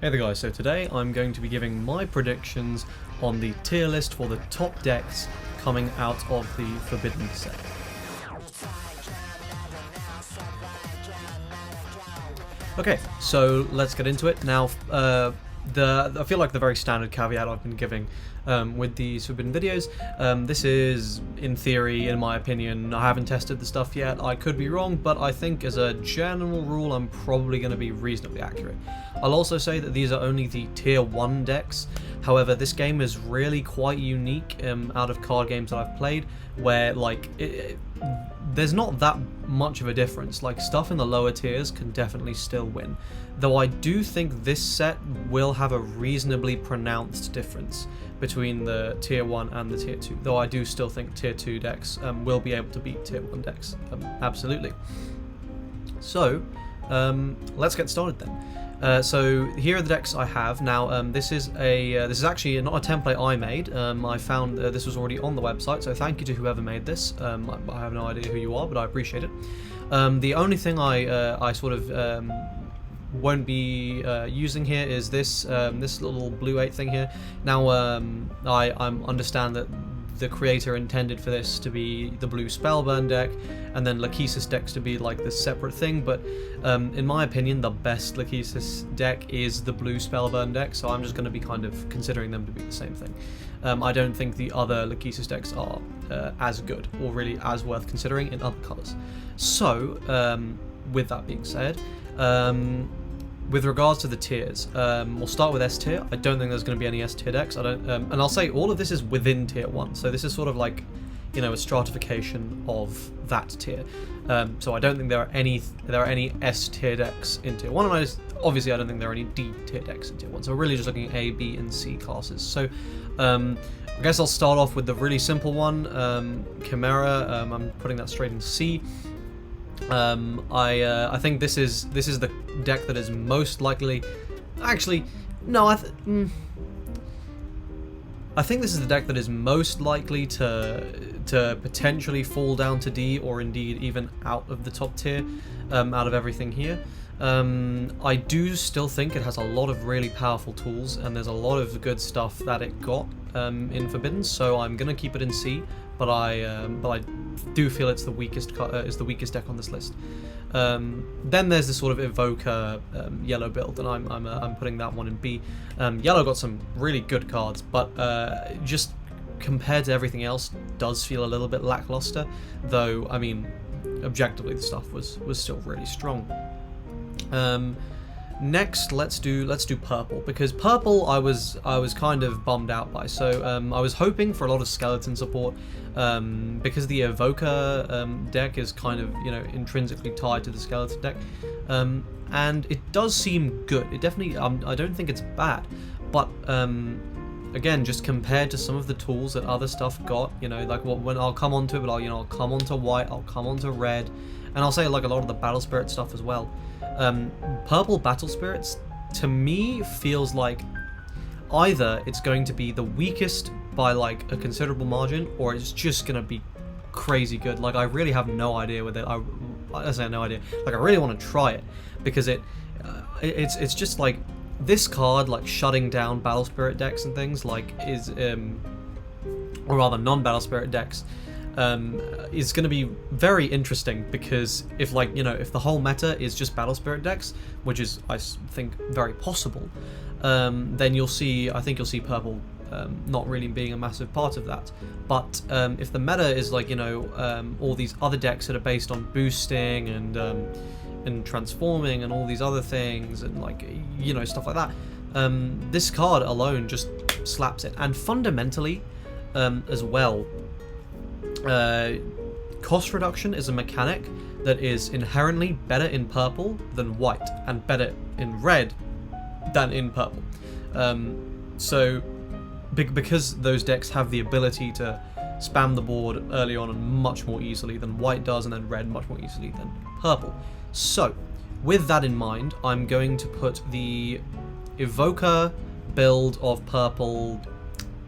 Hey there guys, so today I'm going to be giving my predictions on the tier list for the top decks coming out of the Forbidden set. Okay, so let's get into it. Now, I feel like the very standard caveat I've been giving with these Forbidden videos, this is, in theory, in my opinion, I haven't tested the stuff yet, I could be wrong, but I think as a general rule I'm probably going to be reasonably accurate. I'll also say that these are only the tier 1 decks, however this game is really quite unique out of card games that I've played, where like there's not that much of a difference. Like, stuff in the lower tiers can definitely still win, though I do think this set will have a reasonably pronounced difference between the tier 1 and the tier 2, though I do still think tier 2 decks will be able to beat tier 1 decks, absolutely. So let's get started then. So here are the decks I have now. This is actually not a template I made. I found this was already on the website, so thank you to whoever made this. I have no idea who you are, but I appreciate it. The only thing I sort of won't be using here is this this little blue 8 thing here. Now I understand that the creator intended for this to be the blue Spellburn deck, and then Lachesis decks to be like this separate thing, but in my opinion the best Lachesis deck is the blue Spellburn deck, so I'm just going to be kind of considering them to be the same thing. I don't think the other Lachesis decks are as good or really as worth considering in other colours. So with that being said, with regards to the tiers, we'll start with S tier. I don't think there's going to be any S tier decks. I don't, and I'll say all of this is within tier 1, so this is sort of like, you know, a stratification of that tier. So I don't think there are any S tier decks in tier 1, and obviously I don't think there are any D tier decks in tier 1. So we're really just looking at A, B, and C classes. So I guess I'll start off with the really simple one, Chimera. I'm putting that straight in C. I think this is the deck that is most likely. Actually, no. I think this is the deck that is most likely to potentially fall down to D, or indeed even out of the top tier, out of everything here. I do still think it has a lot of really powerful tools, and there's a lot of good stuff that it got in Forbidden. So I'm gonna keep it in C, but I do feel it's the weakest deck on this list. Then there's this sort of Evoker yellow build, and I'm putting that one in B. Yellow got some really good cards, but just compared to everything else, does feel a little bit lackluster. Though I mean, objectively the stuff was still really strong. Next, let's do purple, because purple I was kind of bummed out by. So I was hoping for a lot of skeleton support, because the Evoker deck is kind of, you know, intrinsically tied to the skeleton deck, and it does seem good. It definitely, I don't think it's bad, but again, just compared to some of the tools that other stuff got, you know, like when I'll come onto it, but I'll come onto white, I'll come onto red, and I'll say like a lot of the battle spirit stuff as well. Purple battle spirits to me feels like either it's going to be the weakest by like a considerable margin, or it's just gonna be crazy good. Like, I really have no idea with it. I say no idea. Like, I really want to try it, because it's just like this card, like shutting down battle spirit decks and things, like is or rather non-battle spirit decks, is going to be very interesting, because if, like, you know, if the whole meta is just battle spirit decks, which is, I think, very possible, then I think you'll see purple not really being a massive part of that. But if the meta is like, you know, all these other decks that are based on boosting and transforming and all these other things, and like, you know, stuff like that, this card alone just slaps it. And fundamentally, as well, cost reduction is a mechanic that is inherently better in purple than white, and better in red than in purple. So because those decks have the ability to spam the board early on and much more easily than white does, and then red much more easily than purple. So with that in mind, I'm going to put the Evoker build of purple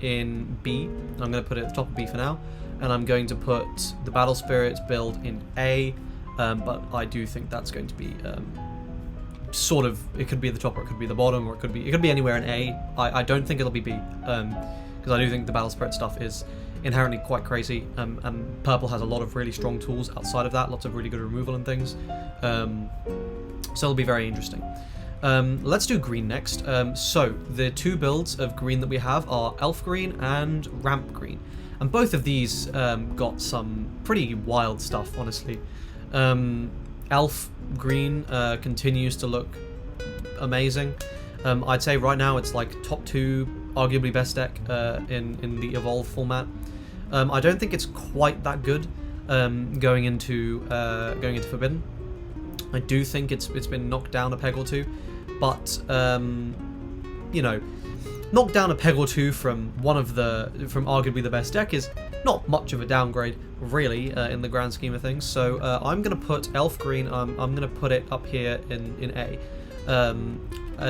in B. I'm going to put it at the top of B for now, and I'm going to put the Battle Spirit build in A, but I do think that's going to be sort of, it could be the top or it could be the bottom, or it could be anywhere in A. I don't think it'll be B, because I do think the Battle Spirit stuff is inherently quite crazy, and purple has a lot of really strong tools outside of that, lots of really good removal and things, so it'll be very interesting. Let's do green next. So the two builds of green that we have are Elf Green and Ramp Green, and both of these got some pretty wild stuff, honestly. Elf Green continues to look amazing. I'd say right now it's like top 2, arguably best deck in the Evolve format. I don't think it's quite that good going into Forbidden. I do think it's been knocked down a peg or two, but you know, knocked down a peg or two from arguably the best deck is not much of a downgrade, really, in the grand scheme of things. So I'm gonna put Elf Green. I'm gonna put it up here in A.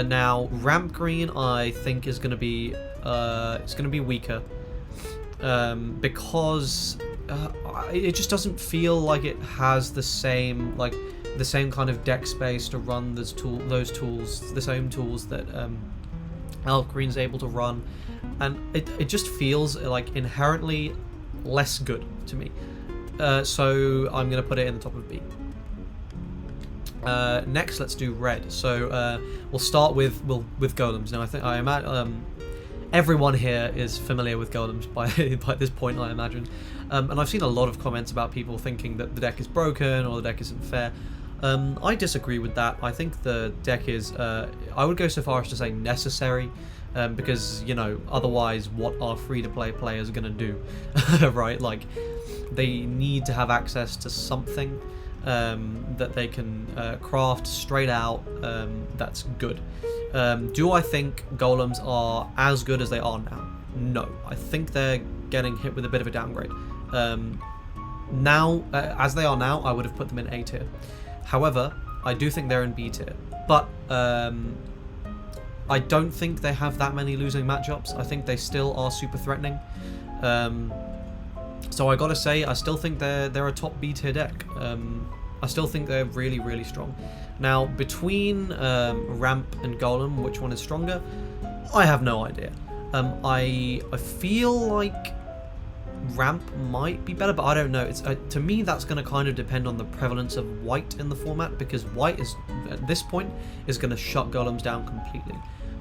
Now Ramp Green, I think is gonna be weaker because it just doesn't feel like it has the same kind of deck space to run the same tools that Elf Green's able to run, and it just feels like inherently less good to me. So I'm gonna put it in the top of B. Next, let's do red. So we'll start with golems. Now I imagine everyone here is familiar with golems by this point, I imagine. And I've seen a lot of comments about people thinking that the deck is broken or the deck isn't fair. I disagree with that. I think the deck is, I would go so far as to say necessary, because, you know, otherwise what are free-to-play players going to do, right? Like, they need to have access to something that they can craft straight out that's good. Do I think golems are as good as they are now? No. I think they're getting hit with a bit of a downgrade. Now, as they are now, I would have put them in A tier. However, I do think they're in B tier, but I don't think they have that many losing matchups. I think they still are super threatening. So I gotta say, I still think they're a top B tier deck. I still think they're really, really strong. Now, between Ramp and Golem, which one is stronger? I have no idea. I feel like Ramp might be better, but I don't know. It's to me, that's going to kind of depend on the prevalence of white in the format, because white is, at this point, is going to shut golems down completely.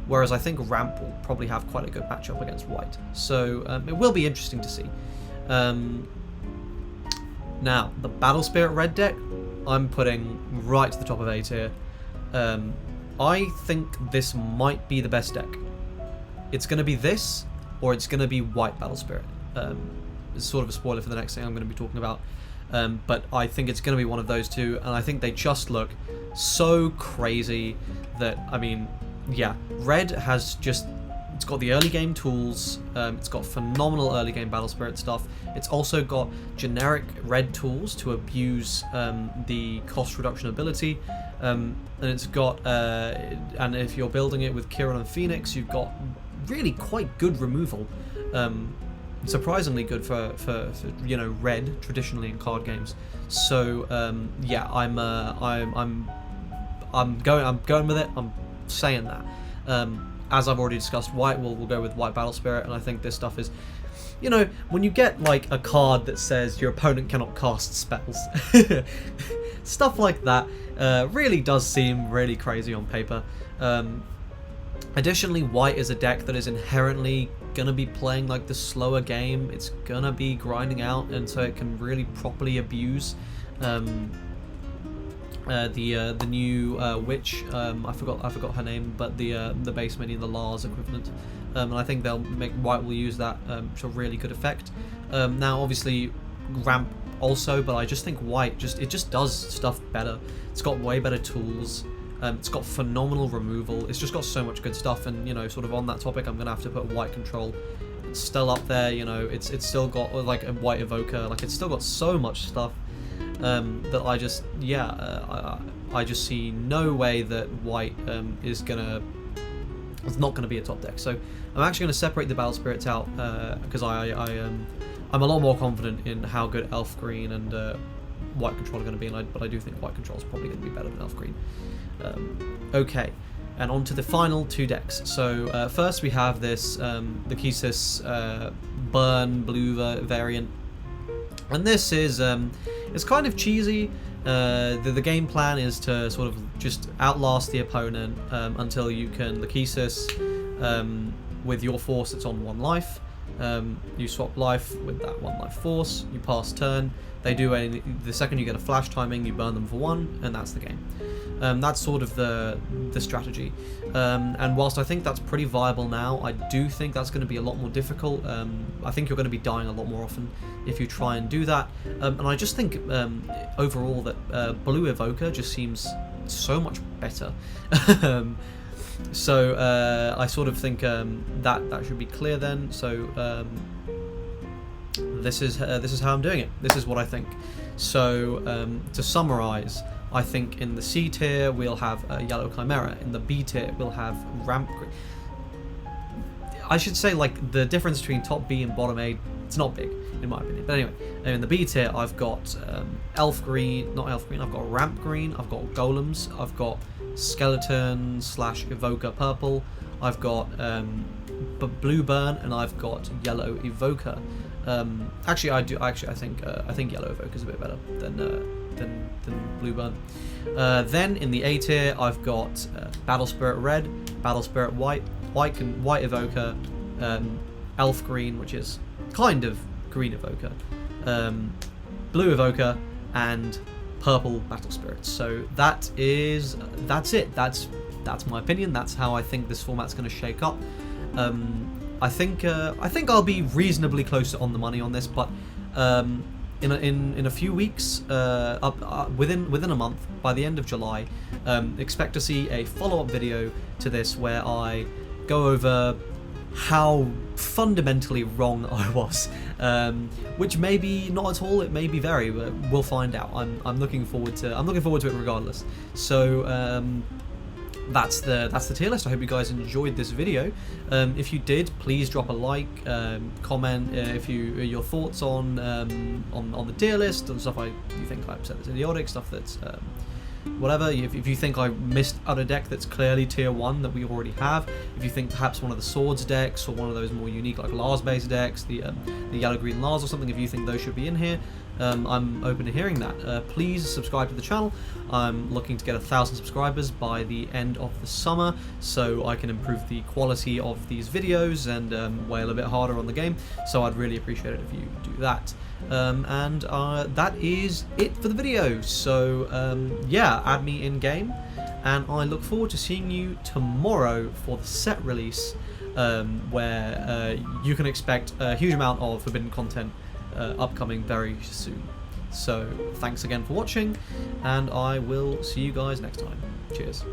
Whereas I think Ramp will probably have quite a good matchup against white. So it will be interesting to see. Now, the Battle Spirit red deck, I'm putting right to the top of A tier. I think this might be the best deck. It's going to be this, or it's going to be white Battle Spirit. It's sort of a spoiler for the next thing I'm going to be talking about. But I think it's going to be one of those two, and I think they just look so crazy that, I mean, yeah, red has just, it's got the early game tools, it's got phenomenal early game Battle Spirit stuff, it's also got generic red tools to abuse the cost reduction ability, and it's got, and if you're building it with Kiron and Phoenix, you've got really quite good removal. Surprisingly good for you know, red traditionally in card games. So yeah, I'm going with it. I'm saying that. As I've already discussed, white we'll go with white Battle Spirit, and I think this stuff is, you know, when you get like a card that says your opponent cannot cast spells, stuff like that really does seem really crazy on paper. Additionally, white is a deck that is inherently gonna be playing like the slower game. It's gonna be grinding out, and so it can really properly abuse the new witch. I forgot her name, but the base minion, the Lars equivalent. And I think white will use that to really good effect. Now, obviously, ramp also, but I just think white just does stuff better. It's got way better tools. It's got phenomenal removal. It's just got so much good stuff, and, you know, sort of on that topic, I'm gonna have to put white control. It's still up there, you know. It's still got like a white evoker. Like, it's still got so much stuff that I just, yeah, I just see no way that white is not gonna be a top deck. So I'm actually gonna separate the Battle Spirits out because I'm a lot more confident in how good Elf Green and white control are going to be, but I do think white control is probably going to be better than Elf Green. Okay, and on to the final 2 decks. So first we have this the Kisis burn blue variant, and this is it's kind of cheesy. The game plan is to sort of just outlast the opponent until you can Lachesis with your force that's on 1 life. You swap life with that 1 life force, you pass turn, they do the second you get a flash timing, you burn them for 1, and that's the game. That's sort of the strategy. And whilst I think that's pretty viable now, I do think that's going to be a lot more difficult. I think you're going to be dying a lot more often if you try and do that. And I just think overall that Blue Evoker just seems so much better. So I sort of think that should be clear then. So this is how I'm doing it. This is what I think. So to summarize, I think in the C tier we'll have Yellow Chimera. In the B tier we'll have Ramp Green. I should say, like, the difference between top B and bottom A, it's not big in my opinion. But anyway, in the B tier I've got Elf Green, not Elf Green. I've got Ramp Green. I've got Golems. I've got Skeleton / Evoker Purple. I've got Blue Burn, and I've got Yellow Evoker. Actually, I think Yellow Evoker is a bit better than Blue Burn. Then in the A tier, I've got Battle Spirit Red, Battle Spirit White, White Evoker, Elf Green, which is kind of Green Evoker, Blue Evoker, and Purple Battle Spirits. So that's it. That's my opinion. That's how I think this format's going to shake up. I think I'll be reasonably close on the money on this, but in a few weeks, within a month, by the end of July, expect to see a follow-up video to this where I go over how fundamentally wrong I was, which may be not at all. It may be very, but we'll find out. I'm looking forward to it regardless. So that's the tier list. I hope you guys enjoyed this video. If you did, please drop a like, comment if your thoughts on the tier list and stuff you think I've said that's idiotic, stuff that's whatever. If you think I missed out a deck that's clearly tier 1 that we already have, if you think perhaps one of the swords decks or one of those more unique like Lars based decks, the yellow green Lars or something, if you think those should be in here, I'm open to hearing that. Please subscribe to the channel. I'm looking to get 1,000 subscribers by the end of the summer, so I can improve the quality of these videos and wail a bit harder on the game. So I'd really appreciate it if you do that. And that is it for the video. So yeah, add me in game, and I look forward to seeing you tomorrow for the set release, where you can expect a huge amount of forbidden content upcoming very soon. So thanks again for watching, and I will see you guys next time. Cheers.